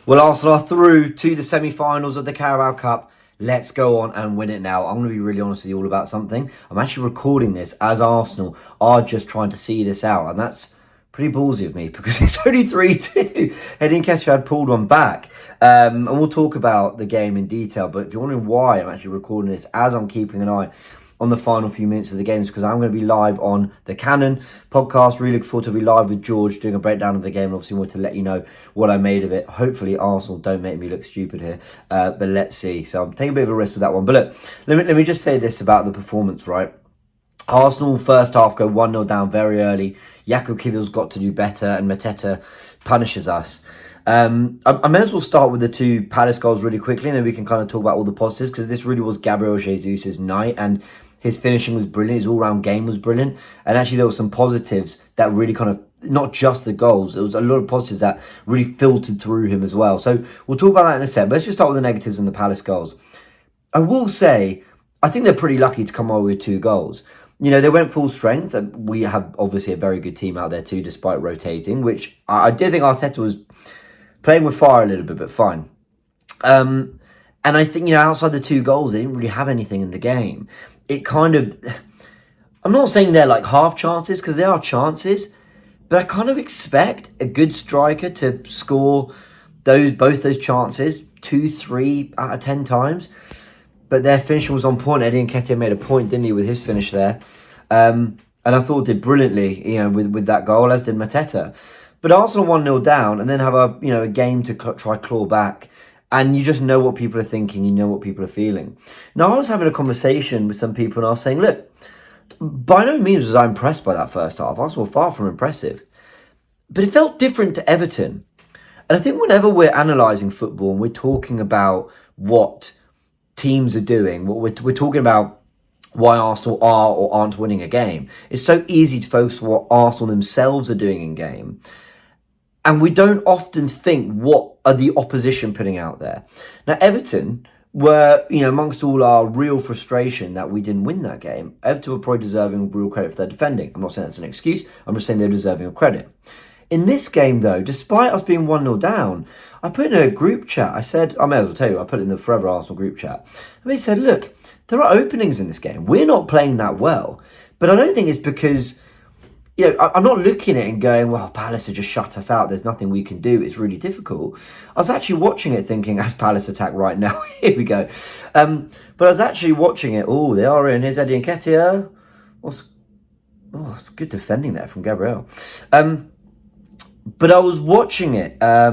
Well, Arsenal are through to the semi-finals of the Carabao Cup. Let's go on and win it now. I'm going to be really honest with you all about something. I'm actually recording this as Arsenal are just trying to see this out. And that's pretty ballsy of me because it's only 3-2. Eddie Nketiah had pulled one back. And we'll talk about the game in detail. But if you're wondering why I'm actually recording this as I'm keeping an eye on the final few minutes of the games, because I'm going to be live on the Cannon podcast. Really look forward to be live with George doing a breakdown of the game, and obviously wanted to let you know what I made of it. Hopefully Arsenal don't make me look stupid here, but let's see. So I'm taking a bit of a risk with that one. But look, let me just say this about the performance, right? Arsenal first half go 1-0 down very early. Jakub Kiwior's got to do better, and Mateta punishes us. I may as well start with the two Palace goals really quickly, and then we can kind of talk about all the positives, because this really was Gabriel Jesus' night, and his finishing was brilliant. His all-round game was brilliant. And actually, there were some positives that really kind of, not just the goals, there was a lot of positives that really filtered through him as well. So we'll talk about that in a sec. But let's just start with the negatives and the Palace goals. I will say, I think they're pretty lucky to come away with 2 goals. You know, they went full strength, and we have obviously a very good team out there too, despite rotating, which I did think Arteta was playing with fire a little bit, but fine. And I think, you know, outside the 2 goals, they didn't really have anything in the game. It kind of, I'm not saying they're like half chances, because they are chances, but I kind of expect a good striker to score both those chances 2-3 out of 10 times. But their finishing was on point. Eddie Nketiah made a point, didn't he, with his finish there? And I thought did brilliantly, you know, with that goal, as did Mateta. But Arsenal 1-0 down, and then have a game to try claw back. And you just know what people are thinking, you know what people are feeling. Now, I was having a conversation with some people, and I was saying, look, by no means was I impressed by that first half. Arsenal were far from impressive. But it felt different to Everton. And I think whenever we're analysing football and we're talking about what teams are doing, what we're talking about why Arsenal are or aren't winning a game, it's so easy to focus on what Arsenal themselves are doing in game. And we don't often think, what are the opposition putting out there? Now, Everton were, you know, amongst all our real frustration that we didn't win that game, Everton were probably deserving real credit for their defending. I'm not saying that's an excuse. I'm just saying they're deserving of credit. In this game, though, despite us being 1-0 down, I put in a group chat. I said, I may as well tell you, I put it in the Forever Arsenal group chat. And they said, look, there are openings in this game. We're not playing that well. But I don't think it's because, you know, I'm not looking at it and going, well, Palace have just shut us out. There's nothing we can do. It's really difficult. I was actually watching it thinking, as Palace attack right now, here we go. But I was actually watching it. Oh, they are in. Here's Eddie Nketiah. It's good defending there from Gabriel. But I was watching it. I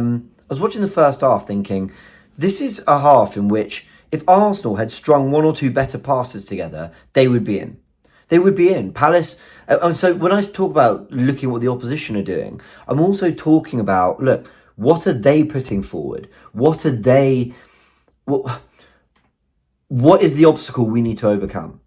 was watching the first half thinking, this is a half in which if Arsenal had strung 1 or 2 better passes together, they would be in. They would be in. Palace. And so when I talk about looking at what the opposition are doing, I'm also talking about, look, what are they putting forward? What is the obstacle we need to overcome?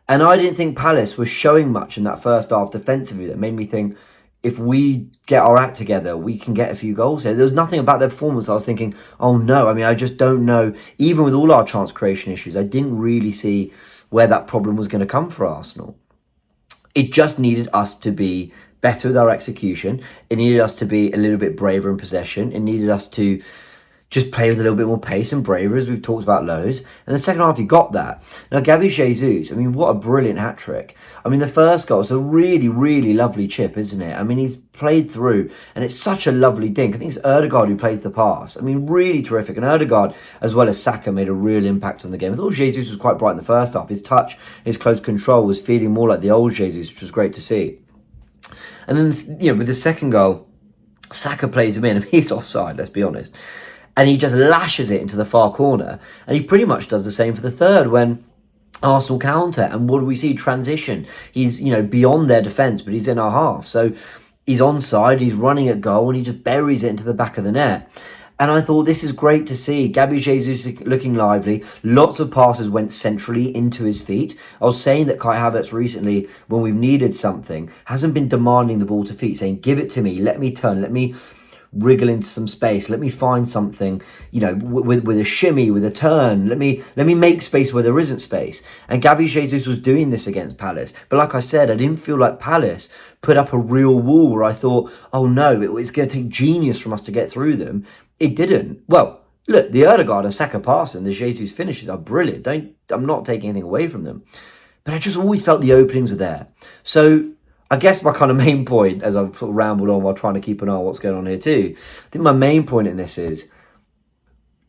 And I didn't think Palace was showing much in that first half defensively that made me think, if we get our act together, we can get a few goals here. There was nothing about their performance I was thinking, oh no. I mean, I just don't know. Even with all our chance creation issues, I didn't really see where that problem was going to come for Arsenal. It just needed us to be better with our execution. It needed us to be a little bit braver in possession. It needed us to just play with a little bit more pace and bravery, as we've talked about loads. And the second half, you got that. Now, Gabriel Jesus, I mean, what a brilliant hat-trick. I mean, the first goal is a really, really lovely chip, isn't it? I mean, he's played through, and it's such a lovely dink. I think it's Ødegaard who plays the pass. I mean, really terrific. And Ødegaard, as well as Saka, made a real impact on the game. I thought Jesus was quite bright in the first half. His touch, his close control was feeling more like the old Jesus, which was great to see. And then, you know, with the second goal, Saka plays him in, and he's offside, let's be honest. And he just lashes it into the far corner. And he pretty much does the same for the third when Arsenal counter. And what do we see? Transition. He's, you know, beyond their defence, but he's in our half. So he's onside, he's running at goal, and he just buries it into the back of the net. And I thought, this is great to see. Gabriel Jesus looking lively. Lots of passes went centrally into his feet. I was saying that Kai Havertz recently, when we've needed something, hasn't been demanding the ball to feet, saying, give it to me, let me turn, let me wriggle into some space. Let me find something, you know, with a shimmy, with a turn. Let me make space where there isn't space. And Gabriel Jesus was doing this against Palace. But like I said, I didn't feel like Palace put up a real wall where I thought, oh no, it's going to take genius from us to get through them. It didn't. Well, look, the Erdegaard and Saka pass and the Jesus finishes are brilliant. I'm not taking anything away from them. But I just always felt the openings were there. So I guess my kind of main point, as I've sort of rambled on while trying to keep an eye on what's going on here too, I think my main point in this is,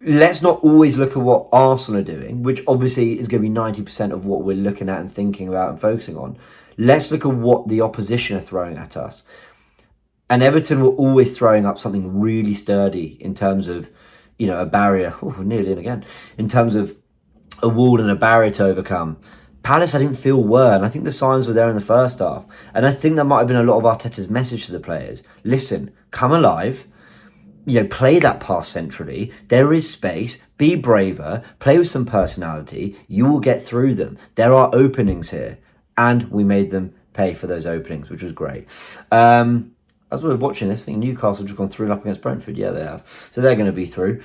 let's not always look at what Arsenal are doing, which obviously is going to be 90% of what we're looking at and thinking about and focusing on. Let's look at what the opposition are throwing at us. And Everton were always throwing up something really sturdy in terms of, a barrier. Oh, we're nearly in again. In terms of a wall and a barrier to overcome. Palace, I didn't feel were, and I think the signs were there in the first half. And I think that might have been a lot of Arteta's message to the players. Listen, come alive. Play that pass centrally. There is space. Be braver. Play with some personality. You will get through them. There are openings here. And we made them pay for those openings, which was great. As we were watching this, I think Newcastle have just gone 3-0 against Brentford. Yeah, they have. So they're going to be through.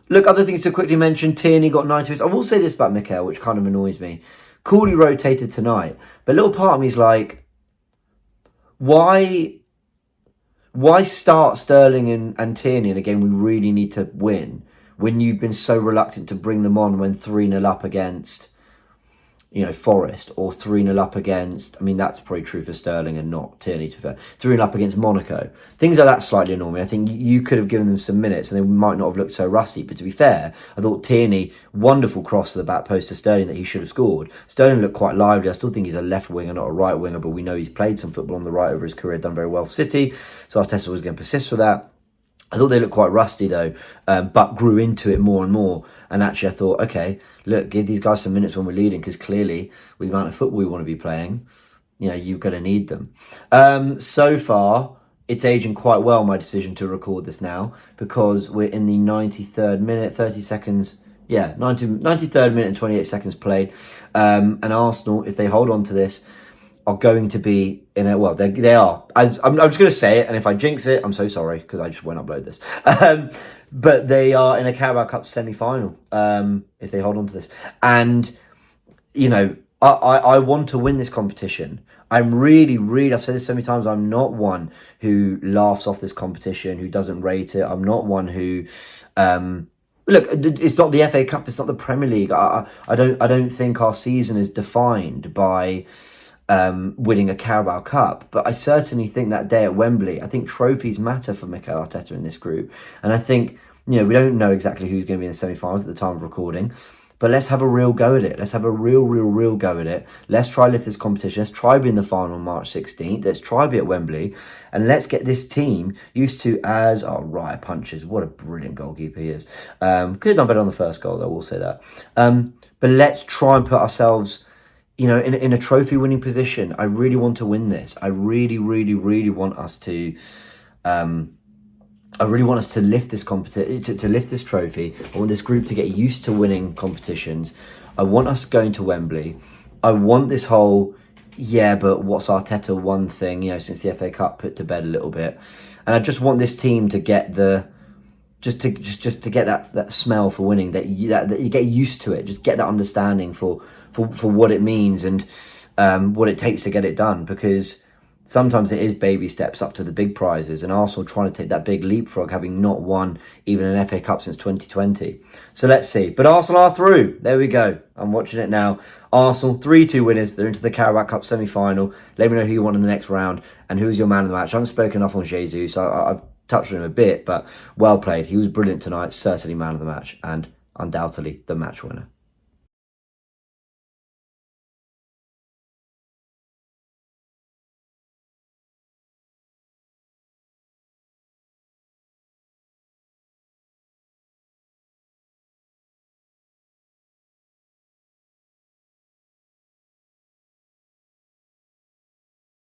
Look, other things to quickly mention. Tierney got 90. I will say this about Mikel, which kind of annoys me. Cooley rotated tonight. But a little part of me is like, why start Sterling and Tierney in a game we really need to win when you've been so reluctant to bring them on when 3-0 up against, Forest, or 3-0 up against, that's probably true for Sterling and not Tierney, to be fair, 3-0 up against Monaco. Things like that slightly annoy me. I think you could have given them some minutes and they might not have looked so rusty. But to be fair, I thought Tierney, wonderful cross to the back post to Sterling that he should have scored. Sterling looked quite lively. I still think he's a left winger, not a right winger, but we know he's played some football on the right over his career, done very well for City. So Arteta was going to persist for that. I thought they looked quite rusty though, but grew into it more and more. And actually I thought, okay, look, give these guys some minutes when we're leading, because clearly with the amount of football we want to be playing, you're going to need them. So far, it's aging quite well, my decision to record this now, because we're in the 93rd minute, 30 seconds. Yeah, 93rd minute and 28 seconds played. And Arsenal, if they hold on to this, are going to be in a, well, they are. As I'm just going to say it, and if I jinx it, I'm so sorry, because I just won't upload this. But they are in a Carabao Cup semi-final, if they hold on to this. And, I want to win this competition. I'm really, I've said this so many times, I'm not one who laughs off this competition, who doesn't rate it. I'm not one who, look, it's not the FA Cup, it's not the Premier League. I don't think our season is defined by winning a Carabao Cup, but I certainly think that day at Wembley, I think trophies matter for Mikel Arteta in this group. And I think, we don't know exactly who's going to be in the semi-finals at the time of recording, but let's have a real go at it. Let's have a real go at it. Let's try lift this competition. Let's try be in the final on March 16th. Let's try be at Wembley, and let's get this team used to as our right punches. What a brilliant goalkeeper he is. Could have done better on the first goal, though, we'll say that. But let's try and put ourselves in a trophy winning position. I really want to win this. I really want us to lift this to lift this trophy. I want this group to get used to winning competitions. I want us going to Wembley. I want this whole, but what's Arteta one thing, since the FA Cup put to bed a little bit. And I just want this team to get just to get that smell for winning, that you get used to it. Just get that understanding for what it means and what it takes to get it done, because sometimes it is baby steps up to the big prizes, and Arsenal trying to take that big leapfrog, having not won even an FA Cup since 2020. So let's see. But Arsenal are through. There we go. I'm watching it now. Arsenal, 3-2 winners. They're into the Carabao Cup semi-final. Let me know who you want in the next round and who's your man of the match. I haven't spoken enough on Jesus. I've touched on him a bit, but well played. He was brilliant tonight. Certainly man of the match and undoubtedly the match winner.